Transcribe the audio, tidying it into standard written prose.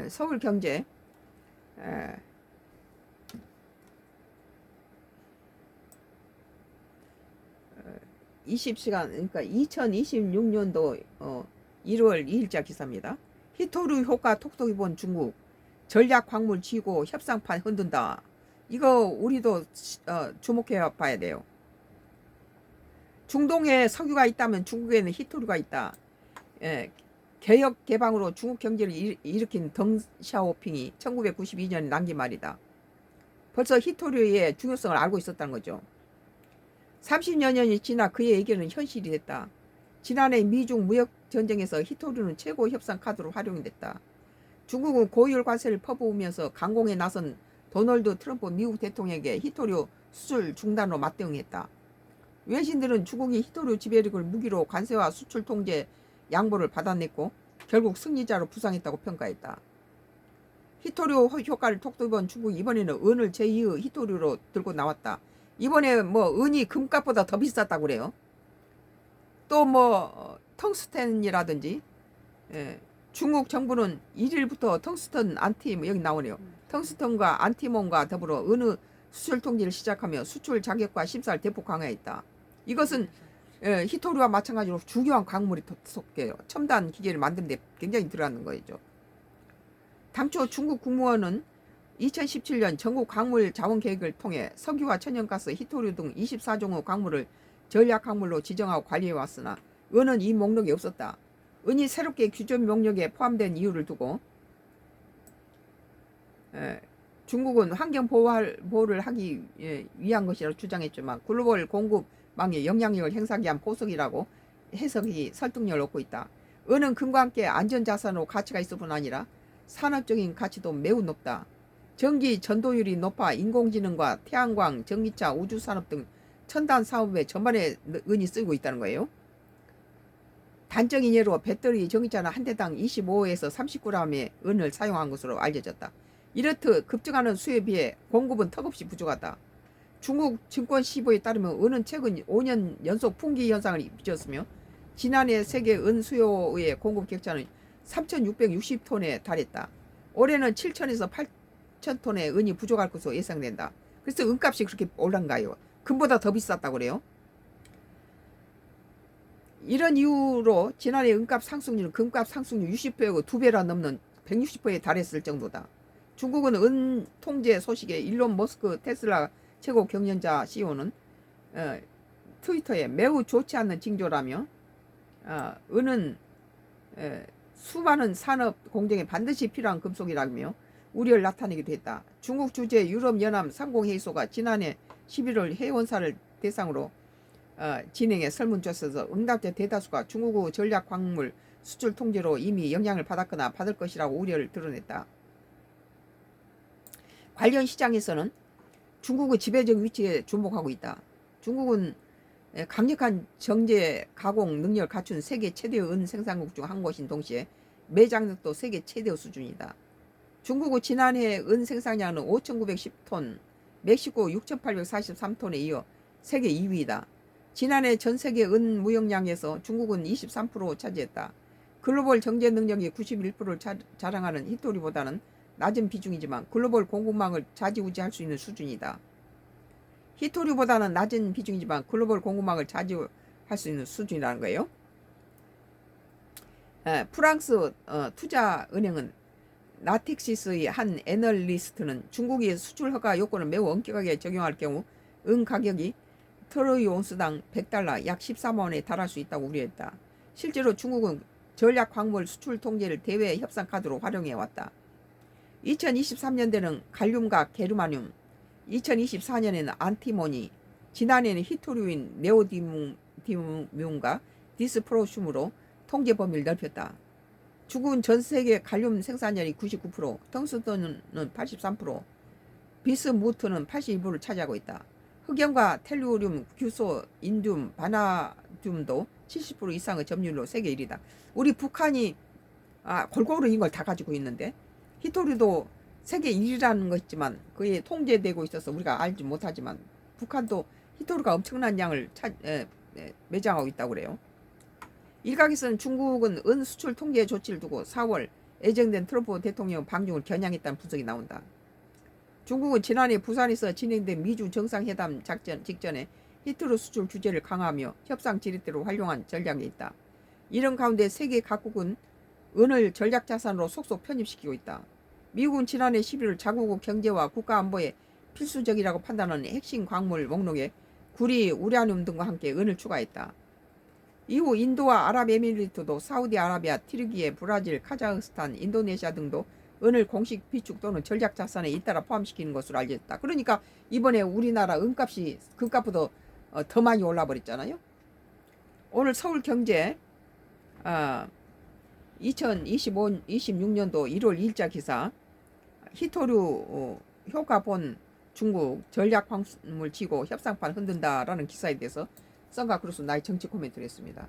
서울경제 20시간, 그러니까 2026년도 1월 2일자 기사입니다. 히토류 효과 톡톡히 본 중국 전략 광물 쥐고 협상판 흔든다. 이거 우리도 주목해 봐야 돼요. 중동에 석유가 있다면 중국에는 히토류가 있다. 개혁 개방으로 중국 경제를 일으킨 덩샤오핑이 1992년에 남긴 말이다. 벌써 히토류의 중요성을 알고 있었다는 거죠. 30여 년이 지나 그의 얘기는 현실이 됐다. 지난해 미중 무역 전쟁에서 히토류는 최고 협상 카드로 활용됐다. 중국은 고율 관세를 퍼부으면서 강공에 나선 도널드 트럼프 미국 대통령에게 히토류 수출 중단으로 맞대응했다. 외신들은 중국이 히토류 지배력을 무기로 관세와 수출 통제 양보를 받아냈고 결국 승리자로 부상했다고 평가했다. 히토류 효과를 톡톡히 본 중국이 이번에는 은을 제2의 히토류로 들고 나왔다. 이번에 뭐 은이 금값보다 더 비쌌다고 그래요. 또 뭐 텅스텐이라든지 중국 정부는 1일부터 텅스턴 안티 여기 나오네요. 텅스턴과 안티몬과 더불어 은의 수출 통제를 시작하며 수출 자격과 심사를 대폭 강화했다. 이것은 히토류와 마찬가지로 중요한 광물이 속해요. 첨단 기계를 만드는 데 굉장히 들어가는 거죠. 당초 중국 국무원은 2017년 전국 광물 자원 계획을 통해 석유와 천연가스, 히토류 등 24종의 광물을 전략 광물로 지정하고 관리해 왔으나 은은 이 목록에 없었다. 은이 새롭게 규정 목록에 포함된 이유를 두고 중국은 환경 보호를 하기 위한 것이라고 주장했지만 글로벌 공급망에 영향력을 행사하기 위한 보석이라고 해석이 설득력을 얻고 있다. 은은 금과 함께 안전자산으로 가치가 있을 뿐 아니라 산업적인 가치도 매우 높다. 전기 전도율이 높아 인공지능과 태양광, 전기차, 우주산업 등 첨단 사업에 전반에 은이 쓰이고 있다는 거예요. 단적인 예로 배터리 전기차는 한 대당 25에서 30g의 은을 사용한 것으로 알려졌다. 이렇듯 급증하는 수요에 비해 공급은 턱없이 부족하다. 중국 증권시보에 따르면 은은 최근 5년 연속 풍기 현상을 빚었으며 지난해 세계 은 수요의 공급 격차는 3,660톤에 달했다. 올해는 7,000에서 8,000톤의 은이 부족할 것으로 예상된다. 그래서 은값이 그렇게 올라간가요? 금보다 더 비쌌다고 그래요. 이런 이유로 지난해 은값 상승률은 금값 상승률 60%고 2배나 넘는 160%에 달했을 정도다. 중국은 은 통제 소식에 일론 머스크 테슬라 최고 경영자 CEO는 트위터에 매우 좋지 않는 징조라며 은은 수많은 산업 공정에 반드시 필요한 금속이라며 우려를 나타내기도 했다. 중국 주재 유럽연합 상공회의소가 지난해 11월 회원사를 대상으로 진행해 설문조사에서 응답자 대다수가 중국의 전략 광물 수출 통제로 이미 영향을 받았거나 받을 것이라고 우려를 드러냈다. 관련 시장에서는 중국의 지배적 위치에 주목하고 있다. 중국은 강력한 정제 가공 능력을 갖춘 세계 최대의 은 생산국 중 한 곳인 동시에 매장력도 세계 최대 수준이다. 중국의 지난해 은 생산량은 5,910톤, 멕시코 6,843톤에 이어 세계 2위이다. 지난해 전 세계 은 무역량에서 중국은 23% 차지했다. 글로벌 정제 능력이 91%를 자랑하는 히토류보다는 낮은 비중이지만 글로벌 공급망을 좌지우지할 수 있는 수준이다. 히토류보다는 낮은 비중이지만 글로벌 공급망을 좌지할 수 있는 수준이라는 거예요. 프랑스 투자은행은 나텍시스의 한 애널리스트는 중국이 수출 허가 요건을 매우 엄격하게 적용할 경우 은 가격이 트로이 온스당 100달러 약 13만 원에 달할 수 있다고 우려했다. 실제로 중국은 전략 광물 수출 통제를 대외 협상 카드로 활용해 왔다. 2023년대는 갈륨과 게르마늄, 2024년에는 안티모니, 지난해에는 히토류인 네오디뮴과 디스프로슘으로 통제 범위를 넓혔다. 중국은 전 세계 갈륨 생산량이 99%, 텅스턴은 83%, 비스무트는 82%를 차지하고 있다. 흑연과 텔루륨, 규소, 인듐, 바나듐도 70% 이상의 점유율로 세계 1위다. 우리 북한이 골고루 이걸 다 가지고 있는데 히토류도 세계 1위라는 것이지만 그에 통제되고 있어서 우리가 알지 못하지만 북한도 히토류가 엄청난 양을 매장하고 있다고 그래요. 일각에서는 중국은 은 수출 통제 조치를 두고 4월 애정된 트럼프 대통령 방중을 겨냥했다는 분석이 나온다. 중국은 지난해 부산에서 진행된 미주 정상회담 작전 직전에 히트로 수출 규제를 강화하며 협상 지렛대로 활용한 전략이 있다. 이런 가운데 세계 각국은 은을 전략자산으로 속속 편입시키고 있다. 미국은 지난해 11월 자국 경제와 국가 안보에 필수적이라고 판단하는 핵심 광물 목록에 구리, 우라늄 등과 함께 은을 추가했다. 이후 인도와 아랍에미리트도 사우디아라비아, 튀르기예, 브라질, 카자흐스탄, 인도네시아 등도 은을 공식 비축 또는 전략 자산에 잇따라 포함시키는 것으로 알려졌다. 그러니까 이번에 우리나라 은값이 금값보다 더 많이 올라버렸잖아요. 오늘 서울경제 2026년도 1월 2일자 기사, 히토류 효과 본 중국 전략 광물 치고 협상판 흔든다라는 기사에 대해서 썬가 크루스 나의 정치 코멘트를 했습니다.